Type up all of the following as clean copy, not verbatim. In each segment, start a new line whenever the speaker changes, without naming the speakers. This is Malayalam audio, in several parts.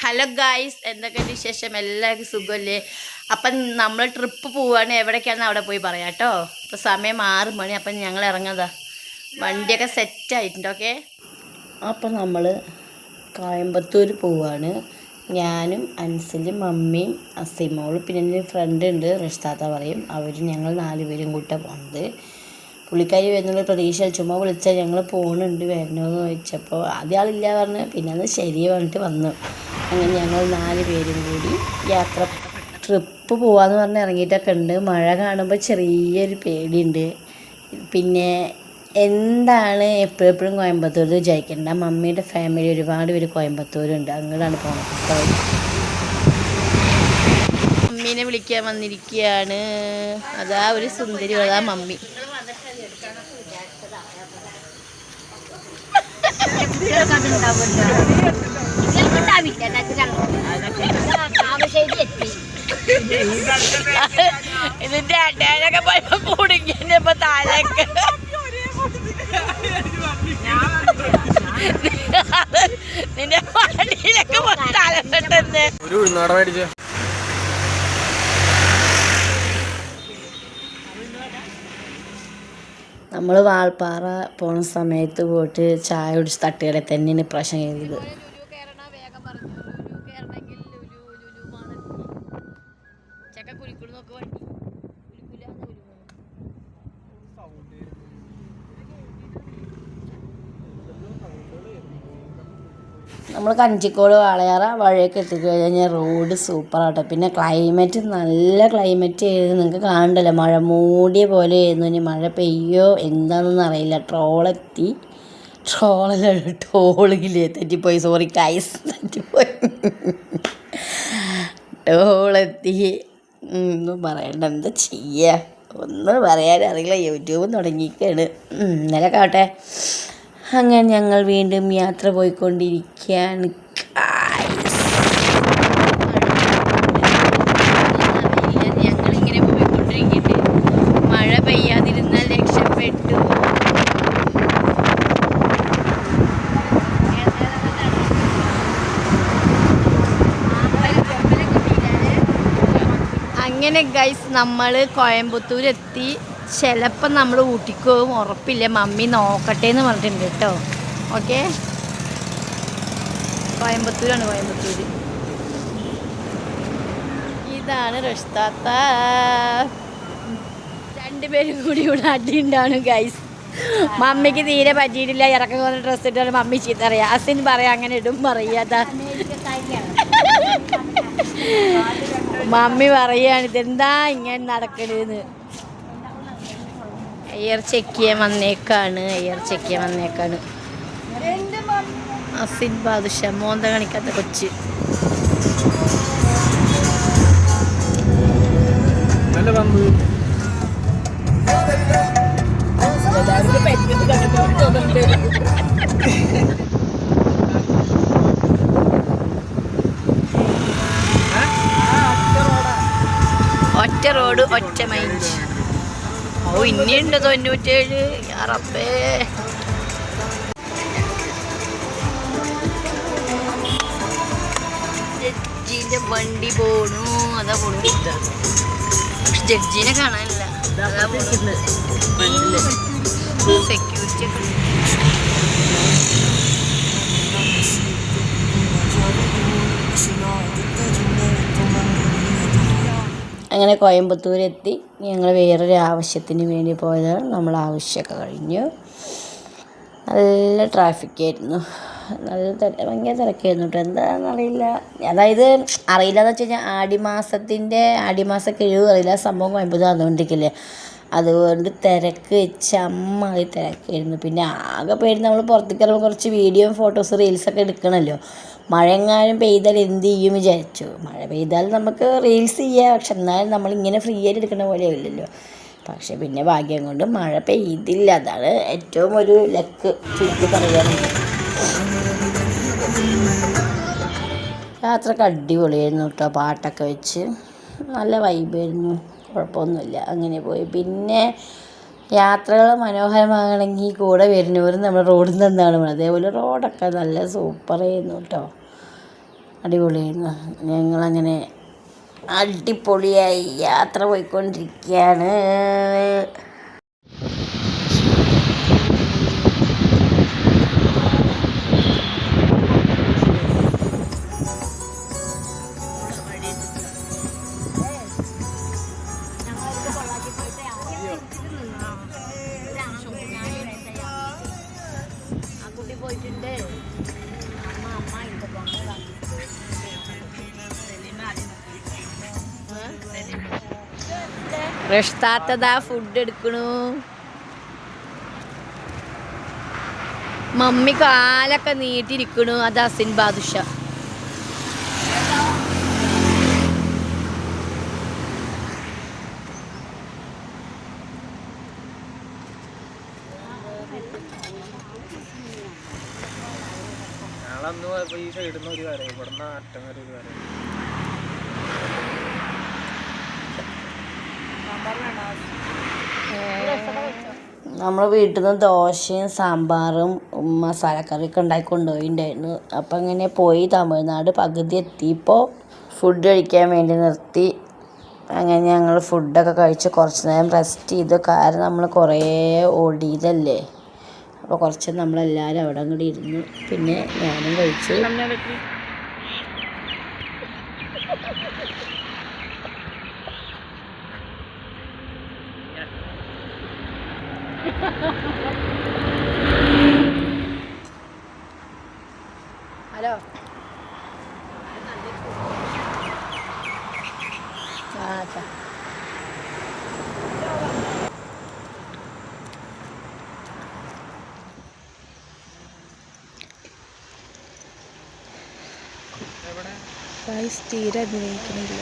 ഹലോ ഗായ്സ്, എന്തൊക്കെയുണ്ട് വിശേഷം? എല്ലാവർക്കും സുഖമല്ലേ? അപ്പം നമ്മൾ ട്രിപ്പ് പോവുകയാണ്. എവിടേക്കാണെന്ന് അവിടെ പോയി പറയാം കേട്ടോ. ഇപ്പോൾ സമയം 6 മണി. അപ്പം ഞങ്ങൾ ഇറങ്ങാതാ, വണ്ടിയൊക്കെ സെറ്റായിട്ടുണ്ട്. ഓക്കെ, അപ്പം നമ്മൾ കോയമ്പത്തൂർ പോവുകയാണ്. ഞാനും അൻസലും മമ്മിയും അസിമോളും പിന്നെ എൻ്റെ ഫ്രണ്ട് ഉണ്ട്, റഷ്താത്ത പറയും. ഞങ്ങൾ 4 പേരും കൂട്ടാണ് പോകുന്നത്. പുള്ളിക്കാരി വരുന്നുള്ള പ്രതീക്ഷ ചുമ്മാ വിളിച്ചാൽ ഞങ്ങൾ പോകുന്നുണ്ട് വരണമെന്ന് ചോദിച്ചപ്പോൾ ആദ്യം ആളില്ല പറഞ്ഞ്, പിന്നെ അത് ശരി പറഞ്ഞിട്ട് വന്നു. അങ്ങനെ ഞങ്ങൾ 4 പേരും കൂടി ട്രിപ്പ് പോകാമെന്ന് പറഞ്ഞ് ഇറങ്ങിയിട്ടൊക്കെ ഉണ്ട്. മഴ കാണുമ്പോൾ ചെറിയൊരു പേടിയുണ്ട്. പിന്നെ എന്താണ് എപ്പോഴെപ്പോഴും കോയമ്പത്തൂർ വിചാരിക്കേണ്ട, മമ്മിയുടെ ഫാമിലി ഒരുപാട് പേര് കോയമ്പത്തൂരുണ്ട്, അങ്ങോട്ടാണ് പോകുന്നത്. മമ്മീനെ വിളിക്കാൻ വന്നിരിക്കുകയാണ്. അതാ ഒരു സുന്ദരി, അതാ മമ്മി. ഇതിന്റെ അടയാളൊക്കെ പോയപ്പോ കുടുങ്ങിയപ്പോ താഴേക്ക് നിന്റെ വണ്ടിയിലൊക്കെ തലപ്പെട്ടെന്ന്. നമ്മൾ വാൾപ്പാറ പോണ സമയത്ത് പോയിട്ട് ചായ കുടിച്ച് തട്ടുകട തന്നെയാണ് പ്രശ്നം ചെയ്തത്. നമ്മൾ കഞ്ചിക്കോട് വാളയാറ വഴിയൊക്കെ എത്തിക്കഴിഞ്ഞാൽ റോഡ് സൂപ്പറാട്ടോ. പിന്നെ ക്ലൈമറ്റ് നല്ല ക്ലൈമറ്റ് ആയിരുന്നു, നിങ്ങൾക്ക് കാണണ്ടല്ലോ. മഴ മൂടിയ പോലെ ആയിരുന്നു. ഇനി മഴ പെയ്യോ എന്താണെന്നൊന്നും അറിയില്ല. ടോളില്ലേ തെറ്റിപ്പോയി, സോറി ഗൈസ്, തെറ്റിപ്പോയി. ടോളെത്തി. ഒന്നും പറയണ്ട, എന്താ ചെയ്യുക, ഒന്നും പറയാനറിയില്ല. യൂട്യൂബ് തുടങ്ങിയിരിക്കുകയാണ്. ഇന്നലെ കാട്ടെ. അങ്ങനെ ഞങ്ങൾ വീണ്ടും യാത്ര പോയിക്കൊണ്ടിരിക്കുകയാണ്. ഞങ്ങളിങ്ങനെ പോയിക്കൊണ്ടിരിക്കുന്നുണ്ട്. മഴ പെയ്യാതിരുന്നാൽ രക്ഷപ്പെട്ടു. അങ്ങനെ ഗൈസ്, നമ്മൾ കോയമ്പത്തൂരെത്തി. ചിലപ്പോൾ നമ്മൾ ഊട്ടിക്ക് പോകും, ഉറപ്പില്ല. മമ്മി നോക്കട്ടെ എന്ന് പറഞ്ഞിട്ടുണ്ട് കേട്ടോ. ഓക്കെ, കോയമ്പത്തൂരാണ്, കോയമ്പത്തൂർ. ഇതാണ് റഷ്താത്ത. 2 പേരും കൂടി ഇവിടെ അടിയുണ്ടാണ് ഗൈസ്. മമ്മിക്ക് തീരെ പറ്റിയിട്ടില്ല. ഇറക്കം കൊണ്ട് ഡ്രസ്സ് ഇട്ടാണ് മമ്മി ചീത്ത അറിയാം. അസിൻ പറയാം, അങ്ങനെ ഇടും പറയാതാ. മമ്മി പറയാണ് ഇതെന്താ ഇങ്ങനെ നടക്കണേന്ന്. എയർ ചെക്ക് ചെയ്യാൻ വന്നേക്കാണ്. അസിൻ ബാദുഷ, മോന്ത കാണിക്കാത്ത കൊച്ച്. ഒറ്റ റോഡ്, ഒറ്റ മൈൻഡ്. ഓ, ഇനിയുണ്ട് 97. റബ്ബേ, ജഡ്ജിന്റെ വണ്ടി പോണു. അതാ പോണു. ജഡ്ജിനെ കാണാനില്ല. സെക്യൂരിറ്റി ഒക്കെ. അങ്ങനെ കോയമ്പത്തൂരെത്തി. ഞങ്ങൾ വേറൊരു ആവശ്യത്തിന് വേണ്ടി പോയതാണ്. നമ്മൾ ആവശ്യമൊക്കെ കഴിഞ്ഞു. നല്ല ട്രാഫിക്കായിരുന്നു, ഭയങ്കര തിരക്കായിരുന്നു കേട്ടോ. എന്താണെന്നറിയില്ല. അതായത് അറിയില്ലയെന്ന് വെച്ച് കഴിഞ്ഞാൽ ആടിമാസ കിഴിവ് അറിയില്ല, സംഭവം കോയമ്പത്തൂർ നടന്നുകൊണ്ടിരിക്കില്ലേ. അതുകൊണ്ട് തിരക്ക് വെച്ച് അമ്മായി തിരക്കായിരുന്നു. പിന്നെ ആകെ പേര് നമ്മൾ പുറത്തേക്ക് ഇറങ്ങുമ്പോൾ കുറച്ച് വീഡിയോ, ഫോട്ടോസ്, റീൽസൊക്കെ എടുക്കണമല്ലോ. മഴയെങ്ങാനും പെയ്താൽ എന്ത് ചെയ്യും വിചാരിച്ചു. മഴ പെയ്താൽ നമുക്ക് റീൽസ് ചെയ്യാം, പക്ഷെ എന്നാലും നമ്മളിങ്ങനെ ഫ്രീ ആയിട്ട് എടുക്കുന്ന പോലെ ഇല്ലല്ലോ. പക്ഷെ പിന്നെ ഭാഗ്യം കൊണ്ട് മഴ പെയ്തില്ല. അതാണ് ഏറ്റവും ഒരു ലക്ക് ചുരുക്കി പറയാനുണ്ട്. യാത്രക്ക് അടിപൊളിയായിരുന്നു കേട്ടോ. പാട്ടൊക്കെ വെച്ച് നല്ല വൈബായിരുന്നു, കുഴപ്പമൊന്നുമില്ല. അങ്ങനെ പോയി. പിന്നെ യാത്രകൾ മനോഹരമാകണമെങ്കിൽ കൂടെ വരുന്നവരും നമ്മൾ റോഡിൽ നിന്നാണ്. അതേപോലെ റോഡൊക്കെ നല്ല സൂപ്പറായിരുന്നു കേട്ടോ. അടിപൊളിയായിരുന്നു. ഞങ്ങളങ്ങനെ അടിപൊളിയായി യാത്ര പോയിക്കൊണ്ടിരിക്കുകയാണ്. റഷ്താത്തതാ ഫുഡ് എടുക്കണു. മമ്മി കാലൊക്കെ നീട്ടിരിക്കണു. അത് അസിൻ ബാദുഷ. നമ്മൾ വീട്ടിൽ നിന്ന് ദോശയും സാമ്പാറും മസാലക്കറിയൊക്കെ ഉണ്ടാക്കി കൊണ്ടുപോയിട്ടുണ്ടായിരുന്നു. അപ്പം അങ്ങനെ പോയി തമിഴ്നാട് പകുതി എത്തിയപ്പോൾ ഫുഡ് കഴിക്കാൻ വേണ്ടി നിർത്തി. അങ്ങനെ ഞങ്ങൾ ഫുഡൊക്കെ കഴിച്ച് കുറച്ച് നേരം റെസ്റ്റ് ചെയ്തു. കാരണം നമ്മൾ കുറേ ഓടിയതല്ലേ. അപ്പോൾ കുറച്ച് നമ്മളെല്ലാവരും അവിടെ അങ്ങോട്ട് ഇരുന്നു. പിന്നെ ഞാനും കഴിച്ചു. ഹലോ തീരെ അഭിനയിക്കണില്ല.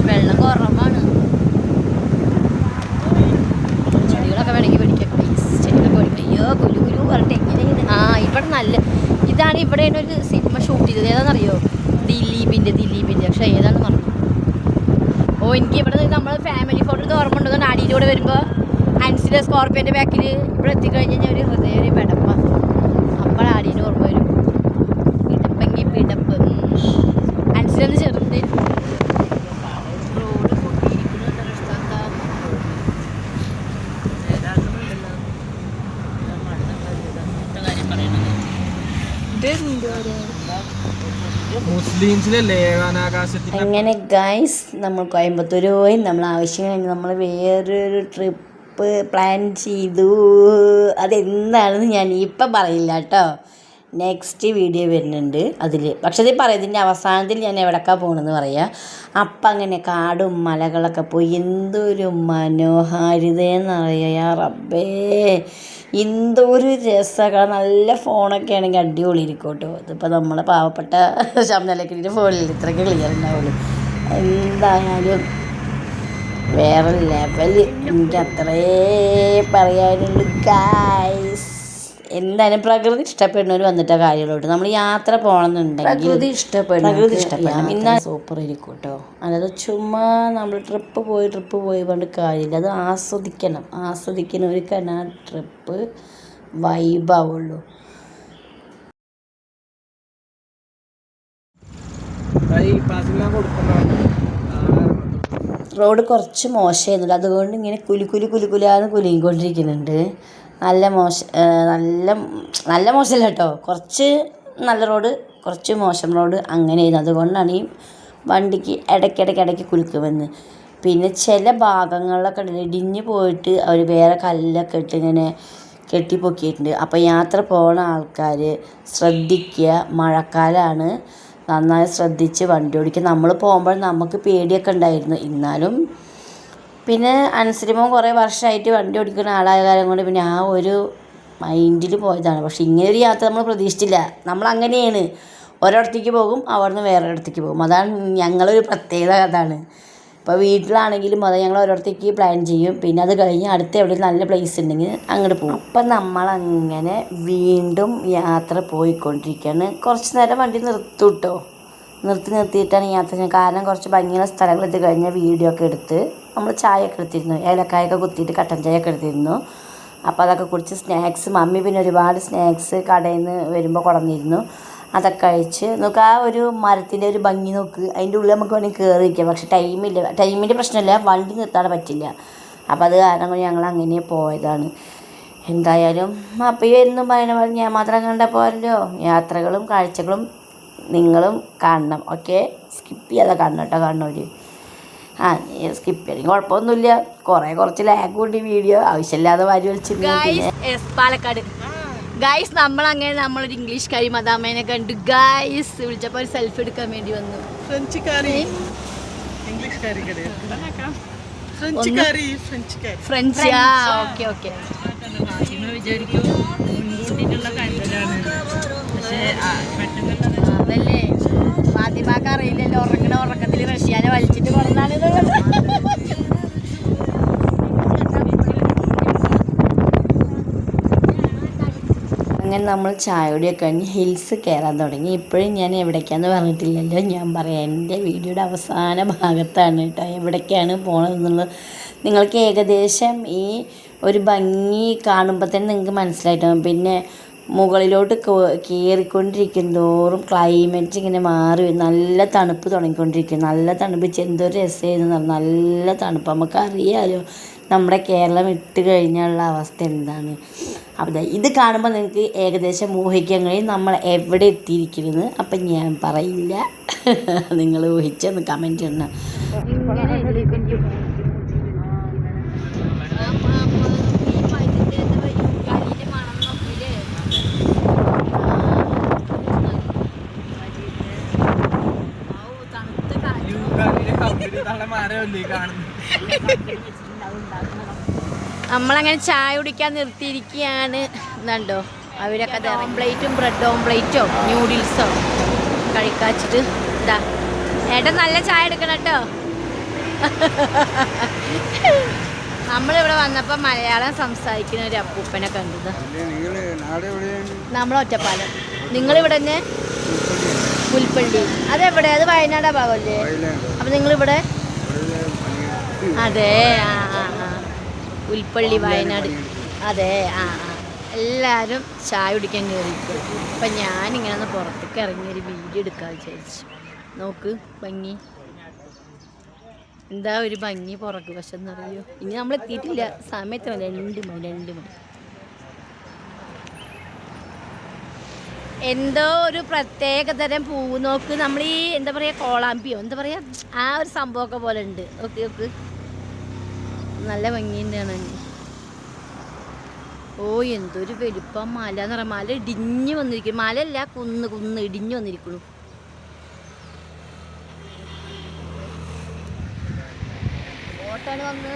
വെള്ളം കുറവാണ്. ചെടികളൊക്കെ വേണമെങ്കിൽ പിടിക്കാം പ്ലീസ്. ചെടികളൊക്കെ പിടിക്കാം. അയ്യോ കുലു കുലു പറഞ്ഞിട്ട് എങ്ങനെയാണ്. ഇവിടെ നല്ല ഇതാണ്. ഇവിടെയാണ് ഒരു സിനിമ ഷൂട്ട് ചെയ്തത്. ഏതാണെന്നറിയോ? ദിലീപിൻ്റെ. പക്ഷേ ഏതാണെന്ന് പറഞ്ഞു. എനിക്ക് ഇവിടെ നമ്മൾ ഫാമിലി ഫോട്ടോ ഓർമ്മ ഉണ്ടെന്ന് അടിയിലൂടെ വരുമ്പോൾ അൻസിലെ സ്കോർപ്പിയോൻ്റെ ബാക്കിൽ ഇവിടെ എത്തിക്കഴിഞ്ഞ് കഴിഞ്ഞാൽ ഒരു ഹൃദയ ഒരു പിടപ്പ. അപ്പോൾ അടിയിൽ ഓർമ്മ വരും. പിടപ്പെങ്കിൽ പിടപ്പ്. അൻസിലെന്ന് ചെറുത് അങ്ങനെ ഗൈസ് നമ്മൾ കോയമ്പത്തൂർ പോയി. നമ്മൾ ആവശ്യം കഴിഞ്ഞ് നമ്മൾ വേറൊരു ട്രിപ്പ് പ്ലാൻ ചെയ്തു. അതെന്താണെന്ന് ഞാൻ ഇപ്പം പറയില്ല കേട്ടോ. നെക്സ്റ്റ് വീഡിയോ വരുന്നുണ്ട് അതിൽ. പക്ഷേ ഇത് പറയുന്നതിൻ്റെ അവസാനത്തിൽ ഞാൻ എവിടേക്കാണ് പോകണമെന്ന് പറയാം. അപ്പം അങ്ങനെ കാടും മലകളൊക്കെ പോയി എന്തൊരു മനോഹാരിതയെന്നറിയാ റബ്ബേ. എന്തൊരു രസമാണ്. നല്ല ഫോണൊക്കെ ആണെങ്കിൽ അടിപൊളി ഇരിക്കും കേട്ടോ. ഇതിപ്പോൾ നമ്മളെ പാവപ്പെട്ട ശബ്ദത്തിൻ്റെ ഫോണിൽ ഇത്രയ്ക്ക് ക്ലിയർ ഉണ്ടാവുള്ളൂ. എന്തായാലും വേറെ ലെവൽ. എനിക്ക് അത്രേ പറയാനുള്ളൂ ഗൈസ്. എന്തായാലും പ്രകൃതി ഇഷ്ടപ്പെടുന്നവർ വന്നിട്ട കാര്യങ്ങളോട്ട്. നമ്മൾ യാത്ര പോകണമെന്നുണ്ടെങ്കിൽ പ്രകൃതി ഇഷ്ടപ്പെടണം. ഇന്നാ സൂപ്പർ ആയിരിക്കും കേട്ടോ. അല്ലാതെ ചുമ്മാ നമ്മൾ ട്രിപ്പ് പോയി പറഞ്ഞിട്ട് കാര്യമില്ല. അത് ആസ്വദിക്കുന്നവർക്കാണ് ആ ട്രിപ്പ് വൈബാവുള്ളൂ. റോഡ് കുറച്ച് മോശമായിരുന്നില്ല. അതുകൊണ്ട് ഇങ്ങനെ കുലുകുലാന്ന് കുലുങ്ങിക്കൊണ്ടിരിക്കുന്നുണ്ട്. നല്ല മോശമല്ല കേട്ടോ. കുറച്ച് നല്ല റോഡ്, കുറച്ച് മോശം റോഡ് അങ്ങനെയായിരുന്നു. അതുകൊണ്ടാണ് ഈ വണ്ടിക്ക് ഇടയ്ക്കിടയ്ക്ക് കുലുക്കുമെന്ന്. പിന്നെ ചില ഭാഗങ്ങളിലൊക്കെ ഇടിഞ്ഞ് പോയിട്ട് അവർ വേറെ കല്ലൊക്കെ ഇട്ട് ഇങ്ങനെ കെട്ടിപ്പൊക്കിയിട്ടുണ്ട്. അപ്പോൾ യാത്ര പോകുന്ന ആൾക്കാർ ശ്രദ്ധിക്കുക. മഴക്കാലമാണ്. നന്നായി ശ്രദ്ധിച്ച് വണ്ടി ഓടിക്കുക. നമ്മൾ പോകുമ്പോൾ നമുക്ക് പേടിയൊക്കെ ഉണ്ടായിരുന്നു. എന്നാലും പിന്നെ അനുസരിച്ച് കുറേ വർഷമായിട്ട് വണ്ടി ഓടിക്കുന്ന ആളായ കാര്യം കൊണ്ട് പിന്നെ ആ ഒരു മൈൻഡിൽ പോയതാണ്. പക്ഷേ ഇങ്ങനൊരു യാത്ര നമ്മൾ പ്രതീക്ഷിച്ചില്ല. നമ്മളങ്ങനെയാണ്. ഒരിടത്തേക്ക് പോകും, അവിടുന്ന് വേറെ ഇടത്തേക്ക് പോകും. അതാണ് ഞങ്ങളൊരു പ്രത്യേകത. അതാണ്. ഇപ്പോൾ വീട്ടിലാണെങ്കിലും അത് ഞങ്ങൾ ഓരോരുത്തേക്ക് പ്ലാൻ ചെയ്യും. പിന്നെ അത് കഴിഞ്ഞ് അടുത്ത് എവിടെയും നല്ല പ്ലേസ് ഉണ്ടെങ്കിൽ അങ്ങോട്ട് പോകും. അപ്പം നമ്മളങ്ങനെ വീണ്ടും യാത്ര പോയിക്കൊണ്ടിരിക്കുകയാണ്. കുറച്ച് നേരം വണ്ടി നിർത്തും കേട്ടോ. നിർത്തിയിട്ടാണ് യാത്ര ചെയ്യുന്നത്. കാരണം കുറച്ച് ഭംഗിയുള്ള സ്ഥലങ്ങളെത്തി കഴിഞ്ഞാൽ വീഡിയോ ഒക്കെ എടുത്ത് നമ്മൾ ചായയൊക്കെ എടുത്തിരുന്നു. ഏലക്കായൊക്കെ കുത്തിയിട്ട് കട്ടൻ ചായയൊക്കെ എടുത്തിരുന്നു. അപ്പോൾ അതൊക്കെ കുടിച്ച് സ്നാക്സ് മമ്മി പിന്നെ ഒരുപാട് സ്നാക്സ് കടയിൽ നിന്ന് വരുമ്പോൾ കൊണ്ടുവന്നിരുന്നു. അതൊക്കെ കഴിച്ച് നോക്ക് ആ ഒരു മരത്തിൻ്റെ ഒരു ഭംഗി നോക്ക്. അതിൻ്റെ ഉള്ളിൽ നമുക്ക് വേണമെങ്കിൽ കയറി ഇരിക്കാം. പക്ഷേ ടൈമിൻ്റെ പ്രശ്നമില്ല, വണ്ടി നിർത്താൻ പറ്റില്ല. അപ്പോൾ അത് കാരണം കൊണ്ട് ഞങ്ങൾ അങ്ങനെ പോയതാണ്. എന്തായാലും അപ്പോൾ ഈ എന്നും പറയുന്ന പോലെ ഞാൻ മാത്രം കണ്ടാൽ പോരല്ലോ. യാത്രകളും കാഴ്ചകളും നിങ്ങളും കാണണം. ഓക്കെ, സ്കിപ്പ് ചെയ്യാതെ കാണണം കേട്ടോ. കാണുന്നവർ സ്കിപ്പ് ചെയ്യും, കുഴപ്പമൊന്നുമില്ല. കുറച്ച് ലാഗ് കൊണ്ട് വീഡിയോ ആവശ്യമില്ലാതെ വാരി വലിച്ചിരുന്നു. പാലക്കാട് ഗായ്സ് നമ്മളൊരു ഇംഗ്ലീഷ്കാരി മദാമേനെ കണ്ടു. ഗായ്സ് വിളിച്ചപ്പോൾ ഒരു സെൽഫി എടുക്കാൻ വേണ്ടി വന്നു. French okay okay. അതല്ലേ ഫാത്തിമാക്ക് അറിയില്ലല്ലോ, ഉറക്കത്തിൽ റഷ്യാനെ വലിച്ചിട്ട് കൊണ്ടാണ്. അങ്ങനെ നമ്മൾ ചായയോടെയൊക്കെ കഴിഞ്ഞ് ഹിൽസ് കയറാൻ തുടങ്ങി. ഇപ്പോഴും ഞാൻ എവിടേക്കാന്ന് പറഞ്ഞിട്ടില്ലല്ലോ, ഞാൻ പറയാം. എൻ്റെ വീഡിയോയുടെ അവസാന ഭാഗത്താണ് കേട്ടോ എവിടേക്കാണ് പോകണമെന്നുള്ളത്. നിങ്ങൾക്ക് ഏകദേശം ഈ ഒരു ഭംഗി കാണുമ്പോൾ തന്നെ നിങ്ങൾക്ക് മനസ്സിലായിട്ടുണ്ടാകും. പിന്നെ മുകളിലോട്ട് കയറിക്കൊണ്ടിരിക്കും തോറും ക്ലൈമറ്റ് ഇങ്ങനെ മാറി നല്ല തണുപ്പ് തുടങ്ങിക്കൊണ്ടിരിക്കും. നല്ല തണുപ്പ്, എന്തൊരു രസമായിരുന്നു. നല്ല തണുപ്പ്. നമുക്കറിയാമല്ലോ നമ്മുടെ കേരളം ഇട്ട് കഴിഞ്ഞുള്ള അവസ്ഥ എന്താണ്. അപ്പോൾ ഇത് കാണുമ്പോൾ നിങ്ങൾക്ക് ഏകദേശം ഊഹിക്കാൻ കഴിയും നമ്മൾ എവിടെ എത്തിയിരിക്കുന്നത്. അപ്പം ഞാൻ പറയില്ല, നിങ്ങൾ ഊഹിച്ചൊന്ന് കമൻറ്റ് ഇടണം. നമ്മളങ്ങനെ ചായ കുടിക്കാൻ നിർത്തിയിരിക്കുകയാണ്. എന്നുണ്ടോ അവരൊക്കെ ഓംപ്ലേറ്റും ബ്രെഡ് ഓംപ്ലേറ്റോ ന്യൂഡിൽസോ കഴിക്കാച്ചിട്ട് ഇതാ ഏട്ടൻ നല്ല ചായ എടുക്കണം കേട്ടോ. നമ്മളിവിടെ വന്നപ്പോൾ മലയാളം സംസാരിക്കുന്ന ഒരു അപ്പൂപ്പനെ കണ്ടത്. നമ്മൾ ഒറ്റപ്പാലം. നിങ്ങളിവിടെ തന്നെ പുൽപ്പള്ളി. അതെവിടെ? അത് വയനാടാ ഭാഗമല്ലേ? അപ്പം നിങ്ങളിവിടെ? അതെ, പുൽപ്പള്ളി വയനാട്. അതെ, എല്ലാവരും ചായ കുടിക്കാൻ കയറിയിരിക്കും. അപ്പം ഞാനിങ്ങനെ ഒന്ന് പുറത്തേക്ക് ഇറങ്ങിയൊരു വീഡിയോ എടുക്കാമെന്ന് വിചാരിച്ചു. നോക്ക് ഭംഗി, എന്താ ഒരു ഭംഗി പുറക്ക്. പക്ഷെ എന്നറിയോ, ഇനി നമ്മൾ എത്തിയിട്ടില്ല. സമയത്ത് 2 മണി. എന്തോ ഒരു പ്രത്യേകതരം പൂവ് നോക്ക്. നമ്മൾ ഈ എന്താ പറയുക, കോളാമ്പിയോ എന്താ പറയുക, ആ ഒരു സംഭവമൊക്കെ പോലെ ഉണ്ട്. ഓക്കെ ഓക്കെ, നല്ല ഭംഗിയുണ്ടാണ്. ഓ എന്തൊരു വലുപ്പം. മല എന്ന് പറയാം, മല ഇടിഞ്ഞു വന്നിരിക്കുന്നു. മലയല്ല, കുന്ന് ഇടിഞ്ഞു വന്നിരിക്കുന്നു. ഓട്ടാണ് വന്ന്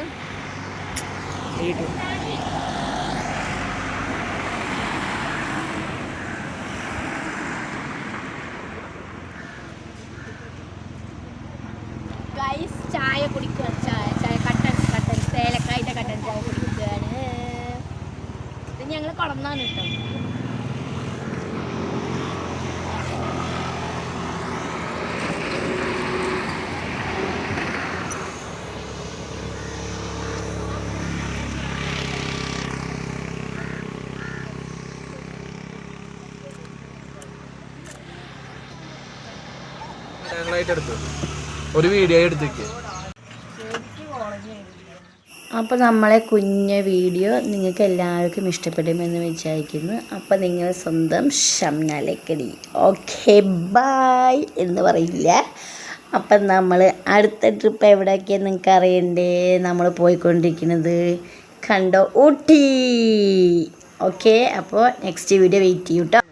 ഗൈസ് ചായ കുടിക്കുക. ചായ കട്ടൻ തേലക്കായുടെ കട്ടൻ ചായ കുടിക്കുകയാണ്. ഇത് ഞങ്ങൾ കൊടന്നാണ് കേട്ടോ.
ഒരു വീഡിയോ എടുത്തേക്ക്.
അപ്പോൾ നമ്മളെ കുഞ്ഞ വീഡിയോ നിങ്ങൾക്ക് എല്ലാവർക്കും ഇഷ്ടപ്പെടുമെന്ന് വിചാരിക്കുന്നു. അപ്പോൾ നിങ്ങൾ സ്വന്തം ഷംനാലക്കടി. ഓക്കെ ബായ് എന്ന് പറയില്ല. അപ്പം നമ്മൾ അടുത്ത ട്രിപ്പ് എവിടെയൊക്കെയാണ് നിങ്ങൾക്ക് അറിയണ്ടേ? നമ്മൾ പോയിക്കൊണ്ടിരിക്കുന്നത് കണ്ടോ, ഊട്ടി. ഓക്കെ, അപ്പോൾ നെക്സ്റ്റ് വീഡിയോ വെയിറ്റ് ചെയ്യൂട്ടോ.